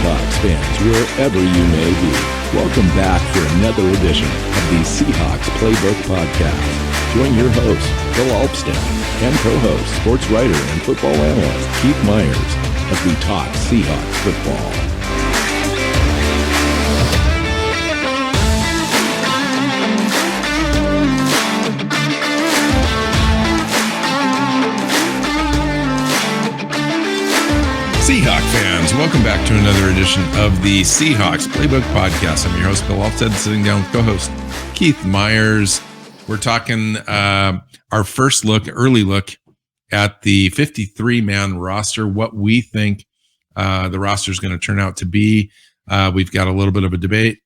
Seahawks fans, wherever you may be. Welcome back for another edition of the Seahawks Playbook Podcast. Join your host, Bill Alvstad, and co-host, sports writer and football analyst, Keith Myers, as we talk Seahawks football. Seahawks fans, welcome back to another edition of the Seahawks Playbook Podcast. I'm your host, Bill Alvstad, sitting down with co-host Keith Myers. We're talking our first look, early look at the 53-man roster, what we think the roster is going to turn out to be. We've got a little bit of a debate,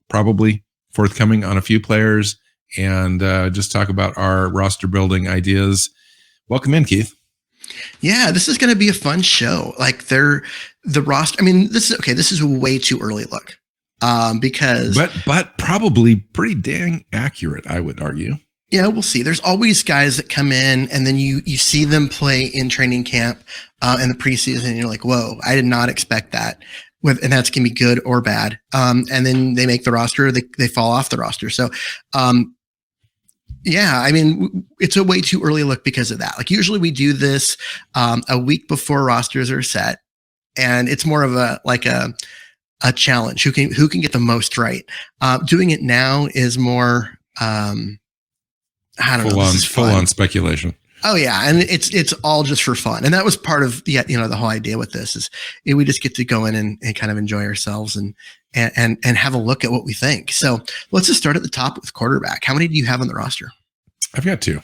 probably forthcoming on a few players, and just talk about our roster building ideas. Welcome in, Keith. Yeah, this is going to be a fun show. Like the roster. I mean, this is a way too early look, because but probably pretty dang accurate, I would argue. Yeah, we'll see. There's always guys that come in and then you see them play in training camp in the preseason, and you're like, whoa, I did not expect that. And that's going to be good or bad. And then they make the roster, they fall off the roster. So, yeah, I mean, it's a way too early look because of that. Like usually we do this a week before rosters are set, and it's more of a challenge. Who can get the most right? Doing it now is more I don't know. Full on speculation. Oh yeah, and it's all just for fun, and that was part of the whole idea with this is we just get to go in and kind of enjoy ourselves and have a look at what we think. So let's just start at the top with quarterback. How many do you have on the roster? I've got two.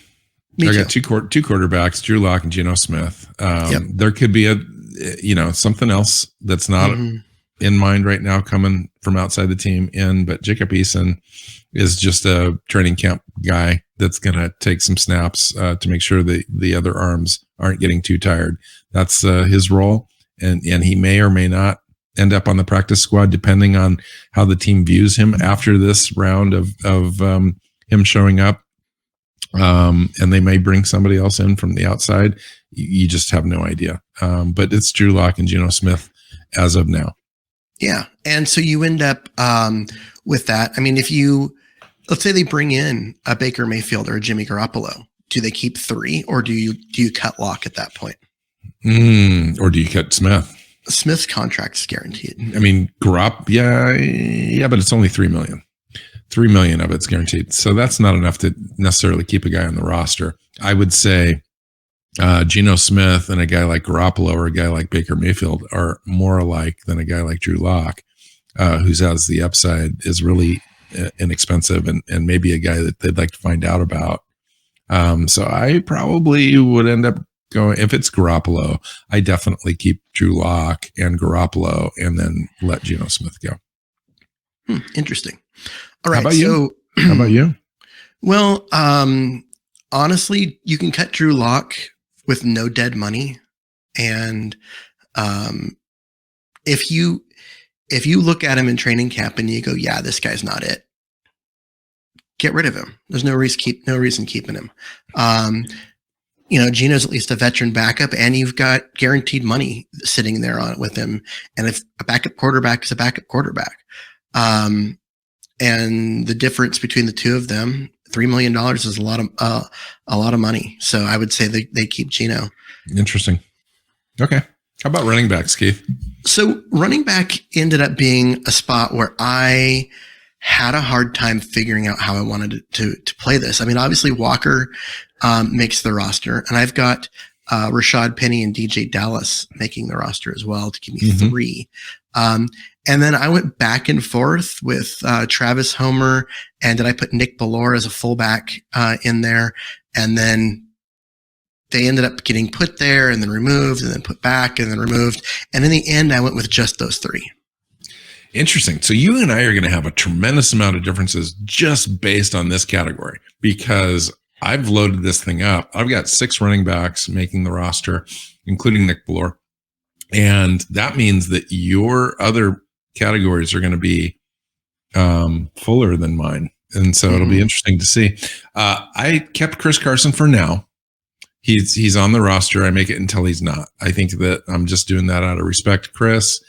Me I too. got two quarterbacks, Drew Lock and Geno Smith. Yep. There could be something else that's not in mind right now coming from outside the team but Jacob Eason is just a training camp guy that's going to take some snaps to make sure the other arms aren't getting too tired. That's his role, and he may or may not end up on the practice squad depending on how the team views him after this round of him showing up. And they may bring somebody else in from the outside. You just have no idea. But it's Drew Lock and Geno Smith as of now. Yeah. And so you end up with that. I mean, let's say they bring in a Baker Mayfield or a Jimmy Garoppolo, do they keep three, or do you cut Lock at that point? Or do you cut Smith? Smith's contract is guaranteed. I mean, yeah, but it's only $3 million. $3 million of it's guaranteed. So that's not enough to necessarily keep a guy on the roster. I would say Geno Smith and a guy like Garoppolo or a guy like Baker Mayfield are more alike than a guy like Drew Lock, who's has the upside, is really inexpensive and maybe a guy that they'd like to find out about. So I probably would end up going, if it's Garoppolo, I definitely keep Drew Lock and Garoppolo and then let Geno Smith go. Interesting. All right. How about you? Well, honestly, you can cut Drew Lock with no dead money. And if you look at him in training camp and you go, yeah, this guy's not it, get rid of him. There's no reason keeping him. Geno's at least a veteran backup, and you've got guaranteed money sitting there on with him. And if a backup quarterback is a backup quarterback, and the difference between the two of them, $3 million is a lot of money. So I would say they keep Geno. Interesting. Okay. How about running backs, Keith? So running back ended up being a spot where I had a hard time figuring out how I wanted to play this. I mean, obviously Walker makes the roster, and I've got Rashad Penny and DJ Dallas making the roster as well to give me three. And then I went back and forth with Travis Homer, and then I put Nick Bellore as a fullback in there. And then they ended up getting put there and then removed and then put back and then removed. And in the end, I went with just those three. Interesting. So you and I are going to have a tremendous amount of differences just based on this category, because I've loaded this thing up. I've got 6 running backs making the roster, including Nick Bellore. And that means that your other categories are going to be fuller than mine. And so it'll be interesting to see. I kept Chris Carson for now. He's on the roster. I make it until he's not. I think that I'm just doing that out of respect to Chris.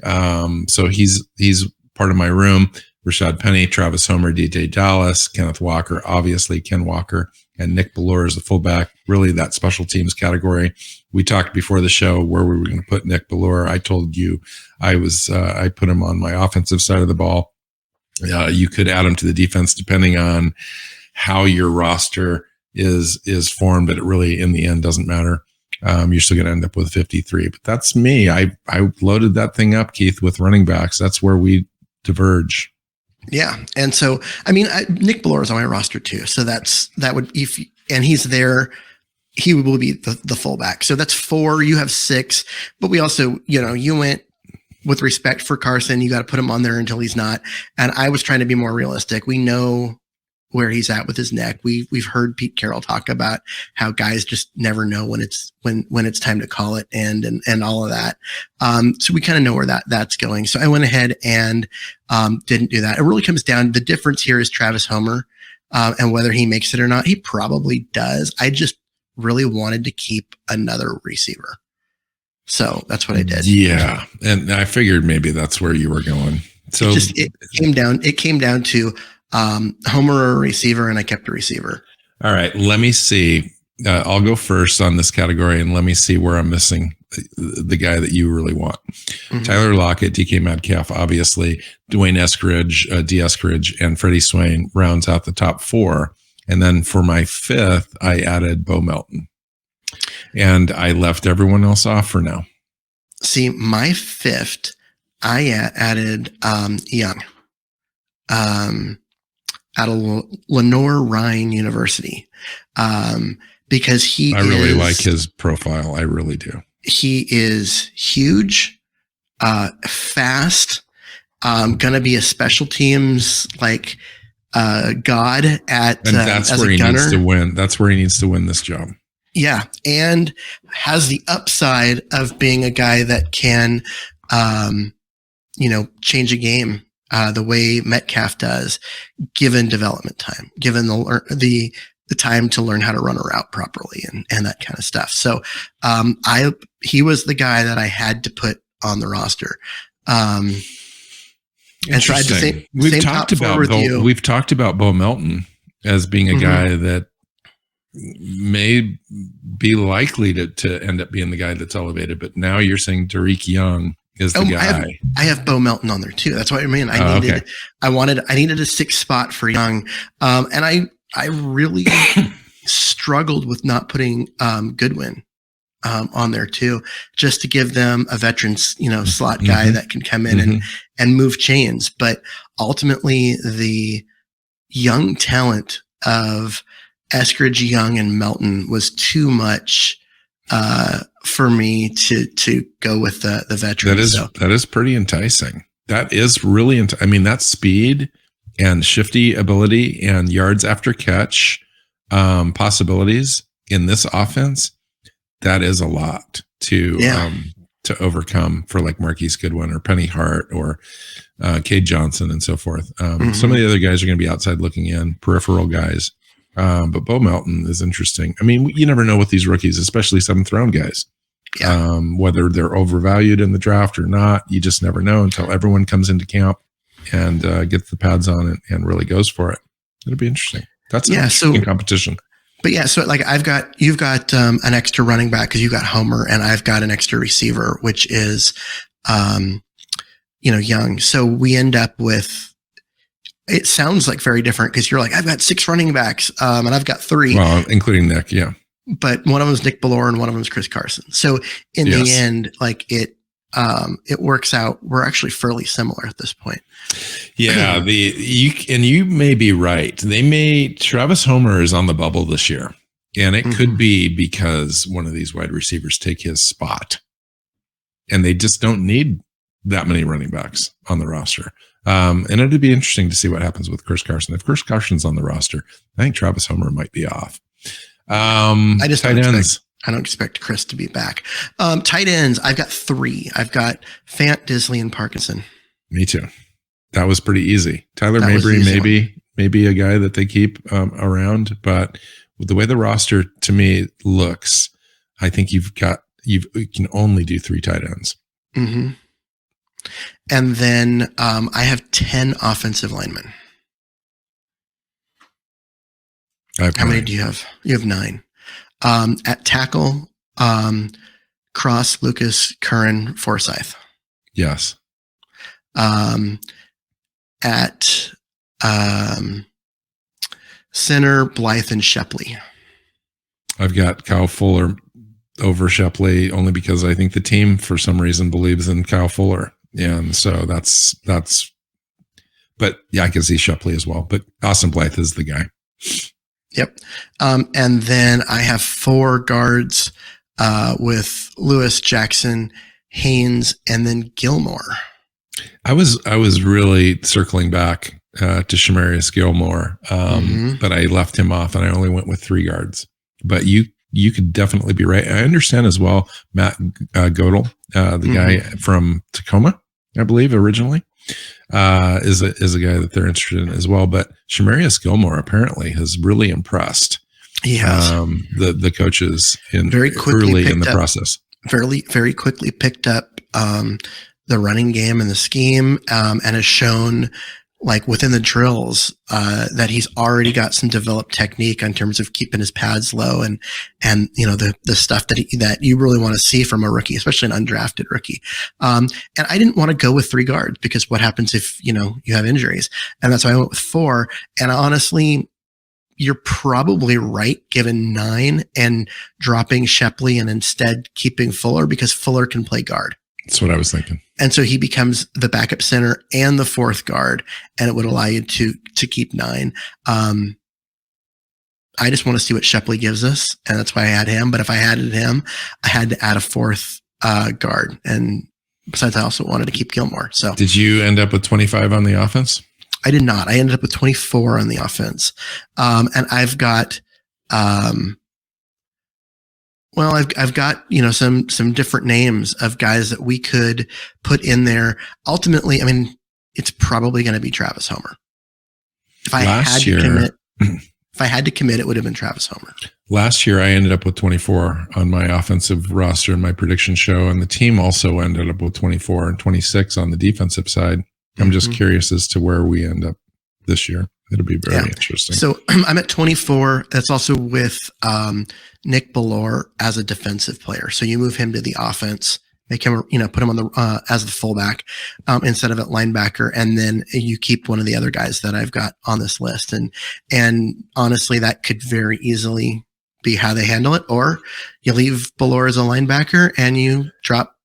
So he's part of my room. Rashad Penny, Travis Homer, DJ Dallas, Kenneth Walker, obviously Ken Walker, and Nick Bellore is the fullback, really that special teams category. We talked before the show where we were going to put Nick Bellore. I told you I put him on my offensive side of the ball. You could add him to the defense depending on how your roster is formed, but it really in the end doesn't matter. You're still going to end up with 53, but that's me. I loaded that thing up, Keith, with running backs. That's where we diverge. Yeah. And so, I mean, Nick Bellore is on my roster too. So and he's there, he will be the fullback. So that's 4, you have 6, but we also, you went with respect for Carson, you got to put him on there until he's not. And I was trying to be more realistic. We know where he's at with his neck. We've heard Pete Carroll talk about how guys just never know when it's time to call it and all of that. So we kind of know where that's going. So I went ahead and didn't do that. It really comes down, the difference here is Travis Homer and whether he makes it or not. He probably does. I just really wanted to keep another receiver. So that's what I did. Yeah. And I figured maybe that's where you were going. So it came down to Homer or a receiver, and I kept a receiver. All right. Let me see. I'll go first on this category, and let me see where I'm missing the guy that you really want. Mm-hmm. Tyler Lockett, DK Metcalf, obviously, Dwayne Eskridge, D. Eskridge, and Freddie Swain rounds out the top 4. And then for my 5th, I added Bo Melton. And I left everyone else off for now. See, my 5th, I added Young. Out of Lenore Ryan University, because I really like his profile. I really do. He is huge, fast, going to be a special teams god at, and that's where he needs to win. That's where he needs to win this job. Yeah. And has the upside of being a guy that can, change a game. The way Metcalf does, given development time, given the time to learn how to run a route properly and that kind of stuff. So, he was the guy that I had to put on the roster. And tried to we've talked about Bo Melton as being a guy that may be likely to end up being the guy that's elevated, but now you're saying Tariq Young is the guy. I have Bo Melton on there too. That's what I mean. I needed a 6th spot for Young. And I really struggled with not putting Goodwin on there too, just to give them a veteran, slot guy that can come in and move chains. But ultimately the young talent of Eskridge, Young, and Melton was too much for me to go with the veteran. That is pretty enticing. That is really, I mean, that's speed and shifty ability and yards after catch possibilities in this offense. That is a lot to overcome for like Marquise Goodwin or Penny Hart or Cade Johnson and so forth. Some of the other guys are going to be outside looking in, peripheral guys. But Bo Melton is interesting. I mean, you never know with these rookies, especially 7th round guys, whether they're overvalued in the draft or not. You just never know until everyone comes into camp and gets the pads on it and really goes for it. It'll be interesting. That's an interesting competition. But so like you've got an extra running back because you got Homer, and I've got an extra receiver, which is, Young. So we end up with. It sounds like very different because you're like, I've got 6 running backs, and I've got 3. Well, including Nick, yeah. But one of them is Nick Bellore and one of them is Chris Carson. So in the end, like it works out. We're actually fairly similar at this point. Yeah, you may be right. Travis Homer is on the bubble this year, and it could be because one of these wide receivers take his spot, and they just don't need that many running backs on the roster. And it'd be interesting to see what happens with Chris Carson. If Chris Carson's on the roster, I think Travis Homer might be off. I don't expect Chris to be back. Tight ends, I've got 3. I've got Fant, Disley, and Parkinson. Me too. That was pretty easy. Tyler Mabry, maybe a guy that they keep around, but with the way the roster to me looks, I think you can only do 3 tight ends. And then I have 10 offensive linemen. How many do you have? You have 9. At tackle, Cross, Lucas, Curran, Forsyth. Yes. At center, Blythe and Shepley. I've got Kyle Fuller over Shepley only because I think the team for some reason believes in Kyle Fuller. And so that's, but yeah, I can see Shepley as well, but Austin Blythe is the guy. Yep. And then I have 4 guards with Lewis, Jackson, Haynes, and then Gilmore. I was really circling back to Shamarius Gilmore, but I left him off and I only went with 3 guards. But you could definitely be right. I understand as well, Matt Godel, the guy from Tacoma, I believe originally, is a guy that they're interested in as well. But Shamarius Gilmore apparently has really impressed. He has the coaches early in the process. Very quickly picked up the running game and the scheme, and has shown, like within the drills, that he's already got some developed technique in terms of keeping his pads low and you know the stuff that you really want to see from a rookie, especially an undrafted rookie. And I didn't want to go with 3 guards because what happens if you have injuries, and that's why I went with 4. And honestly, you're probably right, given 9 and dropping Shepley and instead keeping Fuller, because Fuller can play guard. That's what I was thinking. And so he becomes the backup center and the 4th guard, and it would allow you to keep 9. I just want to see what Shepley gives us, and that's why I had him. But if I added him, I had to add a 4th guard. And besides, I also wanted to keep Gilmore. So did you end up with 25 on the offense? I did not. I ended up with 24 on the offense. And I've got, I've got, some different names of guys that we could put in there. Ultimately, I mean, it's probably going to be Travis Homer. If I had to commit, it would have been Travis Homer. Last year, I ended up with 24 on my offensive roster in my prediction show, and the team also ended up with 24 and 26 on the defensive side. I'm just curious as to where we end up this year. It'll be very interesting. So I'm at 24. That's also with Nick Bellore as a defensive player. So you move him to the offense, make him, put him on the as the fullback instead of at linebacker, and then you keep one of the other guys that I've got on this list. And honestly, that could very easily be how they handle it. Or you leave Bellore as a linebacker and you drop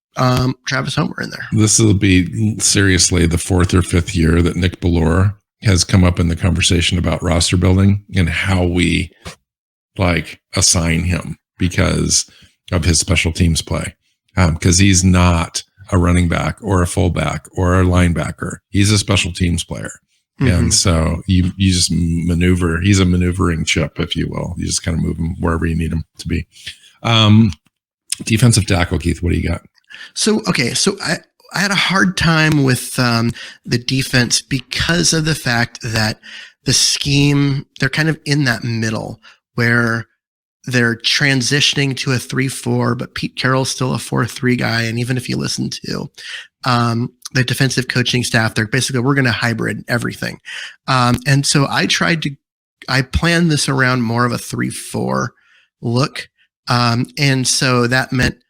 Travis Homer in there. This will be seriously the 4th or 5th year that Nick Bellore has come up in the conversation about roster building and how we assign him because of his special teams play. Because he's not a running back or a fullback or a linebacker. He's a special teams player. And so you just maneuver. He's a maneuvering chip, if you will. You just kind of move him wherever you need him to be. Defensive tackle, Keith, what do you got? So I had a hard time with the defense because of the fact that the scheme, they're kind of in that middle where they're transitioning to a 3-4, but Pete Carroll's still a 4-3 guy. And even if you listen to the defensive coaching staff, they're basically, we're going to hybrid everything. And so I planned this around more of a 3-4 look. And so that meant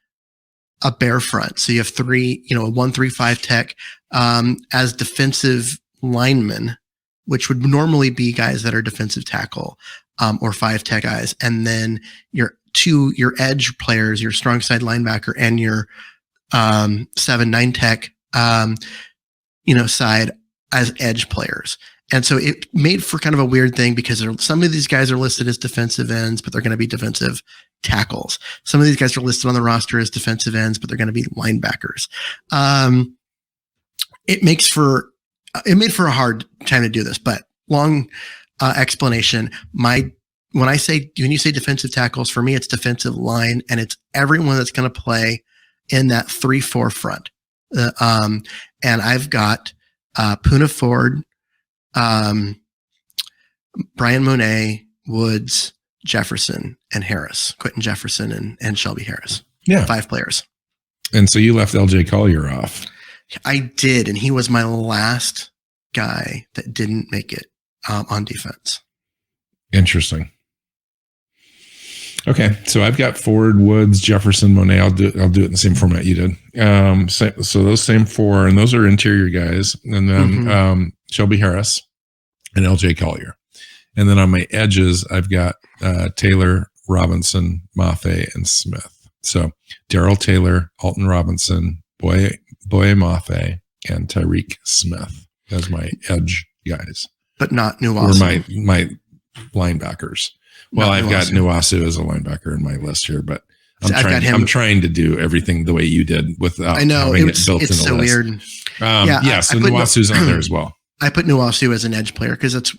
a bare front. So you have 3, a 1-3-5 tech as defensive linemen, which would normally be guys that are defensive tackle or 5 tech guys. And then your edge players, your strong side linebacker and your 7-9 tech, side as edge players. And so it made for kind of a weird thing because some of these guys are listed as defensive ends, but they're going to be defensive tackles. Some of these guys are listed on the roster as defensive ends, but they're going to be linebackers. It made for a hard time to do this, but long explanation. When you say defensive tackles, for me, it's defensive line, and it's everyone that's going to play in that 3-4 front. And I've got Poona Ford, Brian Monet, Woods, Jefferson, and Harris, Quentin Jefferson and Shelby Harris. Yeah. 5 players. And so you left LJ Collier off. I did, and he was my last guy that didn't make it on defense. Interesting. Okay, so I've got Ford, Woods, Jefferson, Monet. I'll do it in the same format you did. So those same four, and those are interior guys, and then Shelby Harris and LJ Collier, and then on my edges I've got Taylor, Robinson, Mafe, and Smith. So Darrell Taylor, Alton Robinson, Boye Mafe, and Tyreek Smith as my edge guys, but not Nuwasu. Or my linebackers. Well, I've got Nuwasu as a linebacker in my list here, but I'm trying to do everything the way you did without having it built in the list. It's so weird. So Nuwasu's on there as well. I put Nuwasu as an edge player because that's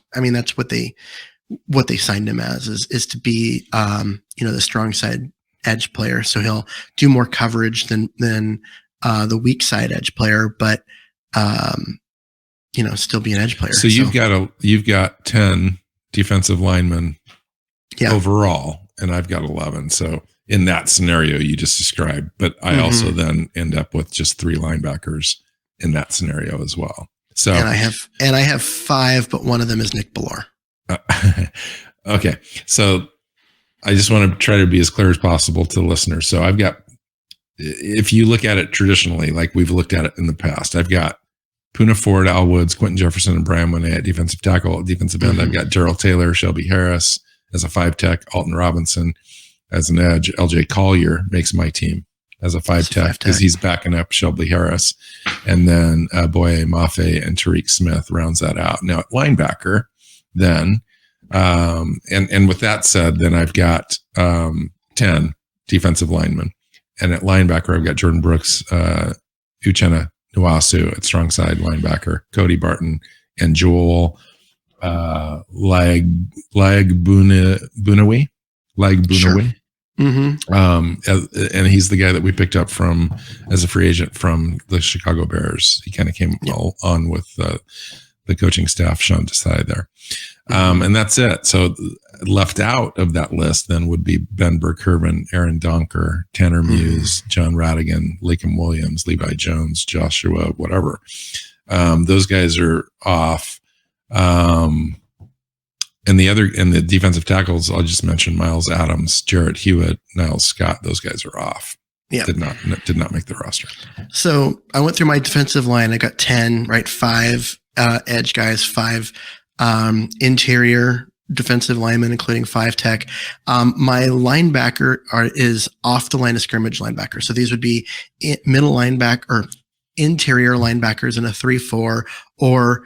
what they signed him as is to be the strong side edge player. So he'll do more coverage than the weak side edge player, but still be an edge player. So you've got 10 defensive linemen overall, and I've got 11. So in that scenario you just described, but I also then end up with just 3 linebackers in that scenario as well. So and I have 5, but one of them is Nick Ballore. Okay. So I just want to try to be as clear as possible to the listeners. So I've got, if you look at it traditionally, like we've looked at it in the past, I've got Poona Ford, Al Woods, Quentin Jefferson, and Brian Monet at defensive tackle. At defensive end, I've got Darrell Taylor, Shelby Harris as a 5 tech, Alton Robinson as an edge. LJ Collier makes my team as a 5 tech because he's backing up Shelby Harris. And then Boye Mafe and Tyreek Smith rounds that out. Now at linebacker, then, and with that said, then I've got 10 defensive linemen. And at linebacker, I've got Jordan Brooks, Uchenna Nuwasu at strong side linebacker, Cody Barton, and Joel Bunawi. Sure. And he's the guy that we picked up as a free agent from the Chicago Bears. He kind of came on with the coaching staff, Sean Desai there. And that's it. So left out of that list then would be Ben Burke-Herman, Aaron Donker, Tanner Muse, John Radigan, Lakem Williams, Levi Jones, Joshua, whatever. Those guys are off. And the defensive tackles, I'll just mention Miles Adams, Jarrett Hewitt, Niles Scott. Those guys are off. Yeah, did not make the roster. So I went through my defensive line. I got 10, right? 5 edge guys, 5 interior defensive linemen, including 5 tech. My linebacker is off the line of scrimmage linebacker. So these would be middle linebacker or interior linebackers in a 3-4 or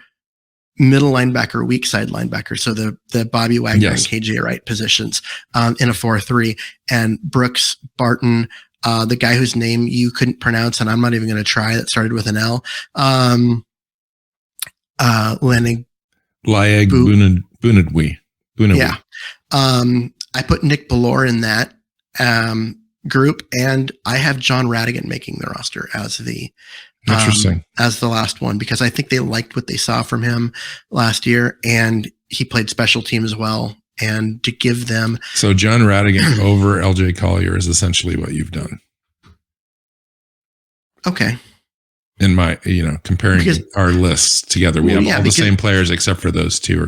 middle linebacker, weak side linebacker. So the Bobby Wagner and KJ Wright positions in a 4-3, and Brooks, Barton, the guy whose name you couldn't pronounce, and I'm not even going to try, that started with an L. Lenny Bunadwi. Yeah. I put Nick Ballore in that group, and I have John Radigan making the roster as the interesting as the last one, because I think they liked what they saw from him last year, and he played special teams well. And to give them John Radigan over LJ Collier is essentially what you've done. Okay. In my, comparing our lists together, we have all the same players except for those two.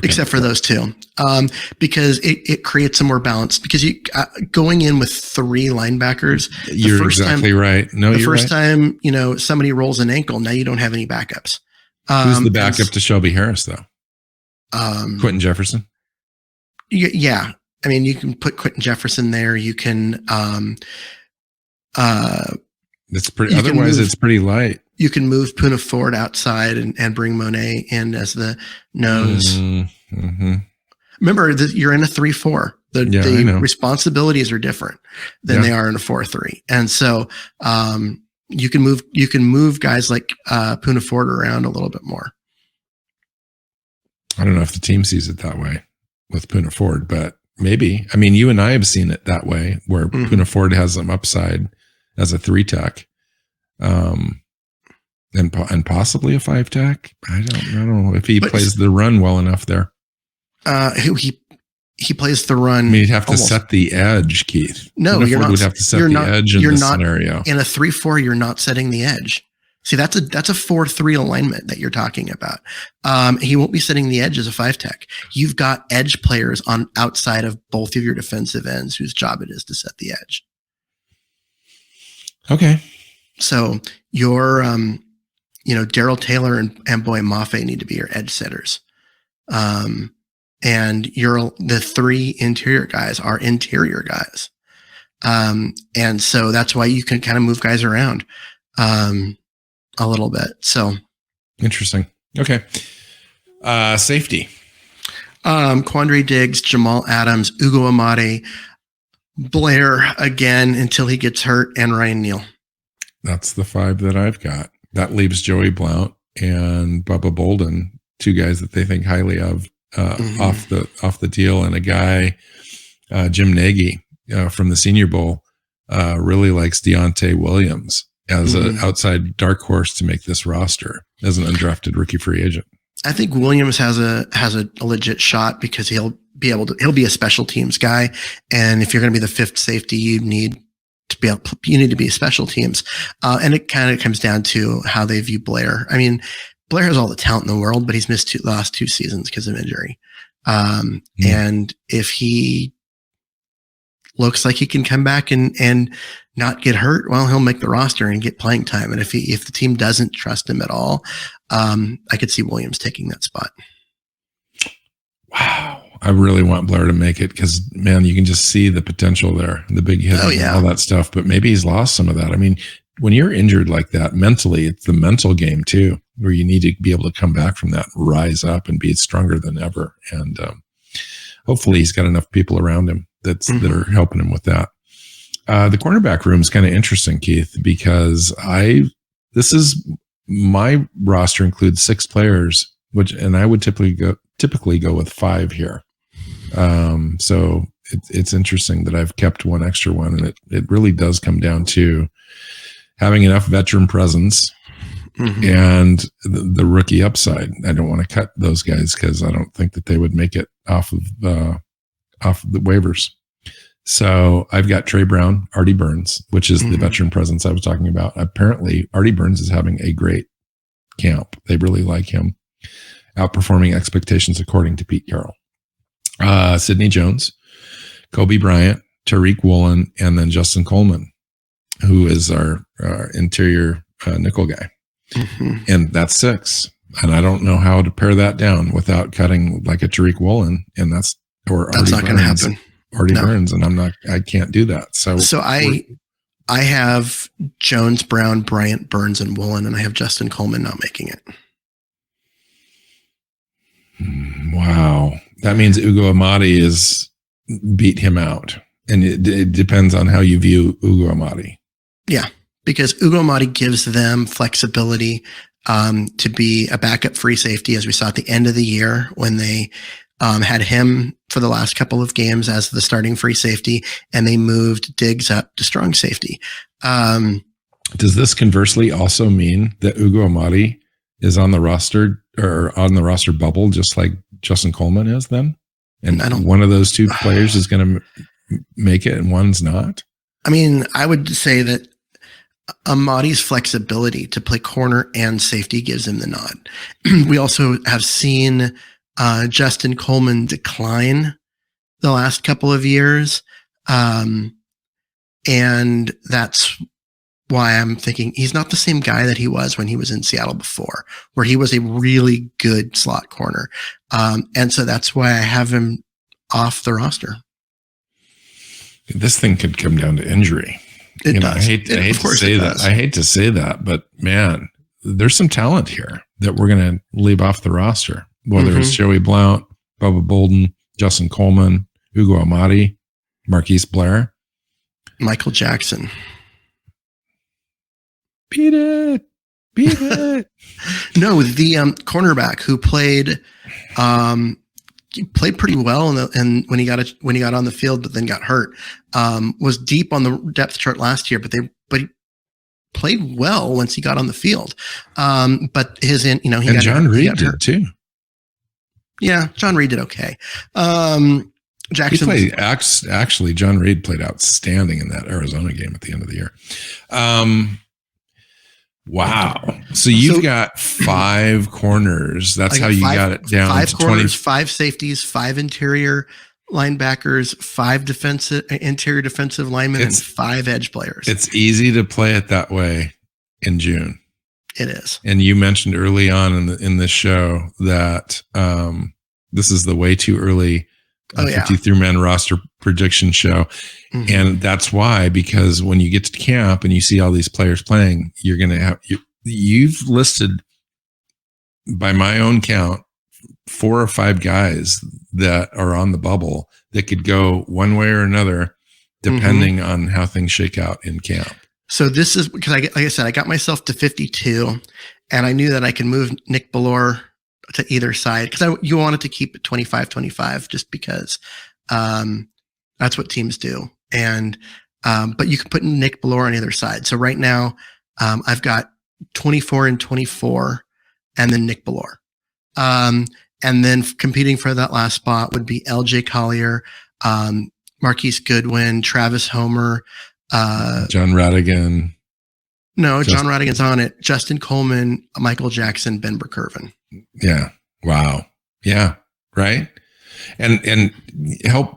Because it creates some more balance. Because you going in with 3 linebackers, you're exactly right. No, the first time somebody rolls an ankle, now you don't have any backups. Who's the backup to Shelby Harris though? Quentin Jefferson. Yeah, I mean, you can put Quentin Jefferson there. You can. It's pretty. Otherwise, it's pretty light. You can move Poona Ford outside and bring Monet in as the nose. Mm-hmm. Remember that you're in a 3-4. The responsibilities are different than they are in a 4-3, and so you can move guys like Poona Ford around a little bit more. I don't know if the team sees it that way with Poona Ford, but maybe. I mean, you and I have seen it that way, where Poona Ford has some upside as a 3 tech. And possibly a 5 tech. I don't know if he plays the run well enough there. He plays the run. I mean, you'd have to set the edge, Keith. No, Ford would have to set the edge in this scenario. In a 3-4, you're not setting the edge. See, that's a 4-3 alignment that you're talking about. He won't be setting the edge as a 5-tech. You've got edge players on outside of both of your defensive ends whose job it is to set the edge. Okay. So your, Darryl Taylor and Boy Mafe need to be your edge setters. And the 3 interior guys are interior guys. And so that's why you can kind of move guys around. A little bit. So interesting. Okay. Safety. Quandre Diggs, Jamal Adams, Ugo Amadi, Blair again until he gets hurt, and Ryan Neal. That's the 5 that I've got. That leaves Joey Blount and Bubba Bolden, 2 guys that they think highly of off the deal, and a guy, Jim Nagy from the Senior Bowl, really likes Deontay Williams as an outside dark horse to make this roster as an undrafted rookie free agent. I think Williams has a legit shot because he'll be a special teams guy. And if you're going to be the 5th safety, you need to be a special teams. And it kind of comes down to how they view Blair. I mean, Blair has all the talent in the world, but he's missed the last 2 seasons because of injury. And if he looks like he can come back and not get hurt, well, he'll make the roster and get playing time. And if the team doesn't trust him at all, I could see Williams taking that spot. Wow. I really want Blair to make it because, man, you can just see the potential there, the big hit and all that stuff. But maybe he's lost some of that. I mean, when you're injured like that mentally, it's the mental game too, where you need to be able to come back from that, rise up and be stronger than ever. And hopefully he's got enough people around him that are helping him with that. The cornerback room is kind of interesting, Keith, because my roster includes 6 players, and I would typically go with 5 here. So it's interesting that I've kept one extra one, and it really does come down to having enough veteran presence and the rookie upside. I don't want to cut those guys because I don't think that they would make it off of the waivers. So I've got Trey Brown, Artie Burns, which is the veteran presence I was talking about. Apparently, Artie Burns is having a great camp. They really like him, outperforming expectations according to Pete Carroll. Sidney Jones, Kobe Bryant, Tariq Woolen, and then Justin Coleman, who is our interior nickel guy. And that's 6. And I don't know how to pare that down without cutting like a Tariq Woolen, and that's not going to happen. Artie Burns, and I can't do that. So I have Jones, Brown, Bryant, Burns, and Woolen, and I have Justin Coleman not making it. Wow. That means Ugo Amadi is beat him out. And it depends on how you view Ugo Amadi. Yeah. Because Ugo Amadi gives them flexibility to be a backup free safety, as we saw at the end of the year when they had him for the last couple of games as the starting free safety, and they moved Diggs up to strong safety. Does this conversely also mean that Ugo Amadi is on the roster or on the roster bubble, just like Justin Coleman is then? And one of those 2 players is going to make it and one's not? I mean, I would say that Amadi's flexibility to play corner and safety gives him the nod. We also have seen Justin Coleman decline the last couple of years. And that's why I'm thinking he's not the same guy that he was when he was in Seattle before, where he was a really good slot corner. And so that's why I have him off the roster. This thing could come down to injury. It does. I hate to say that. I hate to say that, but man, there's some talent here that we're going to leave off the roster. Whether it's Joey Blount, Bubba Bolden, Justin Coleman, Ugo Amadi, Marquise Blair, Michael Jackson. Beat it. No, the cornerback who played pretty well, and when he got on the field, but then got hurt, was deep on the depth chart last year. But he played well once he got on the field. But John Reed did too. Yeah, John Reed did okay. Jackson actually, John Reed played outstanding in that Arizona game at the end of the year. Wow. So you've got 5 corners. That's how you got it down 5 to corners, 20. 5 safeties, 5 interior linebackers, 5 interior defensive linemen, and 5 edge players. It's easy to play it that way in June. It is. And you mentioned early on in this show that this is the way too early 53-man roster prediction show. Mm-hmm. And that's why, because when you get to camp and you see all these players playing, you're going to have, you've listed, by my own count, 4 or 5 guys that are on the bubble that could go one way or another, depending on how things shake out in camp. So this is because, like I said, I got myself to 52, and I knew that I could move Nick Bellore to either side because you wanted to keep it 25-25 just because that's what teams do. And but you can put Nick Bellore on either side. So right now I've got 24 and 24, and then Nick Bellore. And then competing for that last spot would be LJ Collier, Marquise Goodwin, Travis Homer, John Radigan. No, John Radigan's on it. Justin Coleman, Michael Jackson, Ben Burkervin. Yeah. Wow. Yeah. Right. And help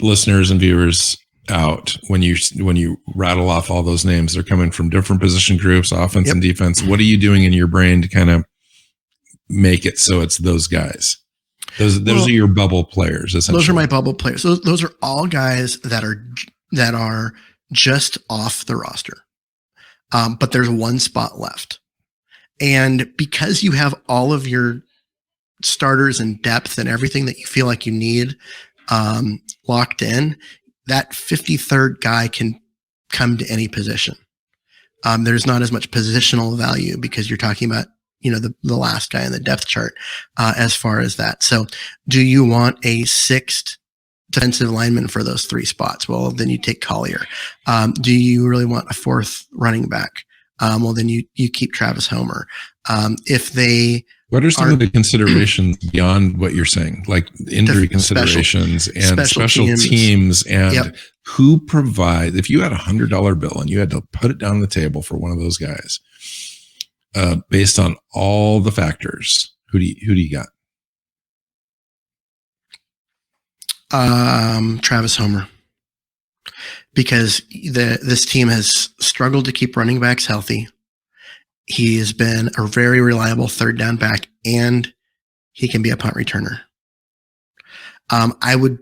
listeners and viewers out when you rattle off all those names. They're coming from different position groups, offense and defense. What are you doing in your brain to kind of make it so it's those guys? Those are your bubble players, essentially. Those are my bubble players. Those are all guys that are just off the roster. But there's one spot left. And because you have all of your starters and depth and everything that you feel like you need locked in, that 53rd guy can come to any position. There's not as much positional value because you're talking about, the last guy in the depth chart as far as that. So do you want a 6th defensive lineman for those 3 spots? Well, then you take Collier. Do you really want a 4th running back? Well, then you keep Travis Homer. What are some of the considerations beyond what you're saying, like injury considerations and special teams and who provides? If you had $100 bill and you had to put it down on the table for one of those guys, based on all the factors, who do you got? Travis Homer, because this team has struggled to keep running backs healthy. He has been a very reliable 3rd down back, and he can be a punt returner. I would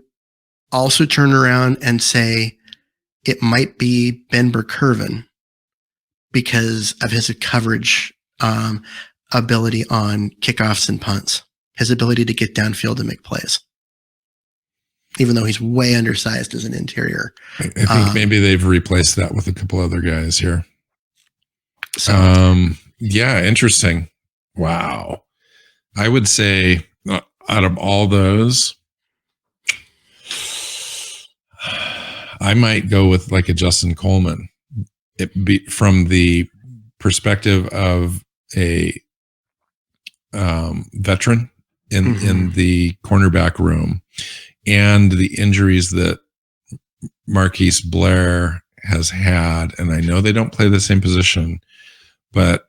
also turn around and say it might be Ben Burkervin because of his coverage ability on kickoffs and punts, his ability to get downfield and make plays. Even though he's way undersized as an interior. I think maybe they've replaced that with a couple other guys here. So, yeah, interesting. Wow. I would say out of all those, I might go with like a Justin Coleman. From the perspective of a veteran in the cornerback room, and the injuries that Marquise Blair has had. And I know they don't play the same position, but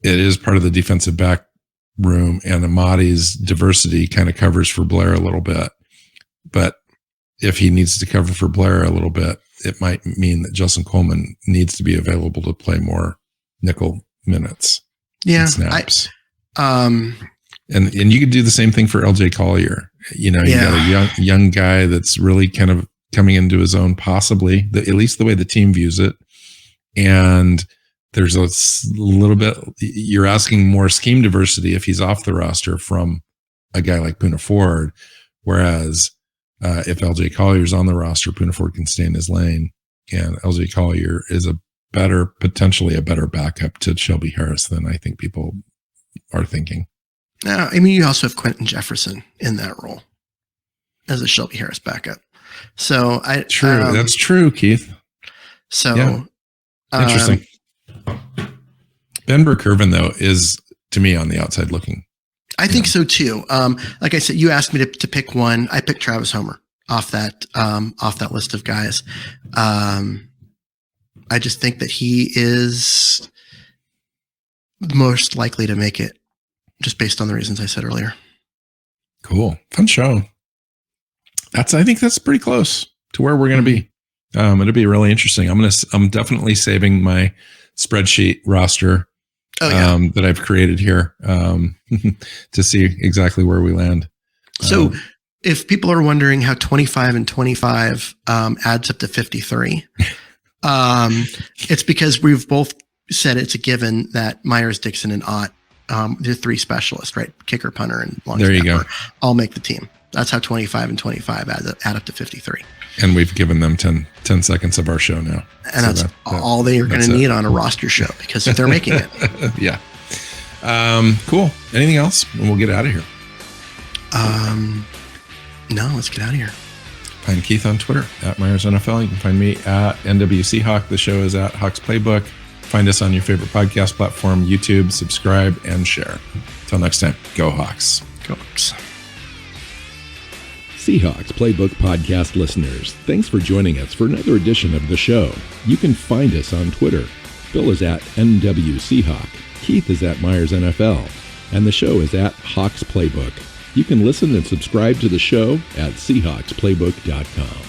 it is part of the defensive back room, and Amadi's diversity kind of covers for Blair a little bit. But if he needs to cover for Blair a little bit, it might mean that Justin Coleman needs to be available to play more nickel minutes. Yeah. And snaps. And you could do the same thing for LJ Collier. You got a young guy that's really kind of coming into his own, possibly, at least the way the team views it. And there's a little bit, you're asking more scheme diversity if he's off the roster from a guy like Poona Ford. Whereas if LJ Collier's on the roster, Poona Ford can stay in his lane. And LJ Collier is potentially a better backup to Shelby Harris than I think people are thinking. You also have Quentin Jefferson in that role as a Shelby Harris backup. So that's true, Keith. So yeah. Interesting. Ben Burkervin, though, is to me on the outside looking. I think so too. Like I said, you asked me to pick one. I picked Travis Homer off that list of guys. I just think that he is most likely to make it, just based on the reasons I said earlier. Cool. Fun show. I think that's pretty close to where we're going to be. It'll be really interesting. I'm definitely saving my spreadsheet roster that I've created here to see exactly where we land. So if people are wondering how 25 and 25 adds up to 53, it's because we've both said it's a given that Myers, Dixon, and Ott, the three specialists, right? Kicker, punter, and long there you go, all make the team. That's how 25 and 25 add up to 53. And we've given them 10 seconds of our show now. And so that's all they are going to need on a roster show because they're making it. Yeah. Cool. Anything else? And we'll get out of here. No, let's get out of here. Find Keith on Twitter at Myers NFL. You can find me at NWC Hawk. The show is at Hawks Playbook. Find us on your favorite podcast platform, YouTube, subscribe, and share. Until next time, go Hawks. Go Hawks. Seahawks Playbook Podcast listeners, thanks for joining us for another edition of the show. You can find us on Twitter. Bill is at NWC Hawk. Keith is at Myers NFL. And the show is at Hawks Playbook. You can listen and subscribe to the show at SeahawksPlaybook.com.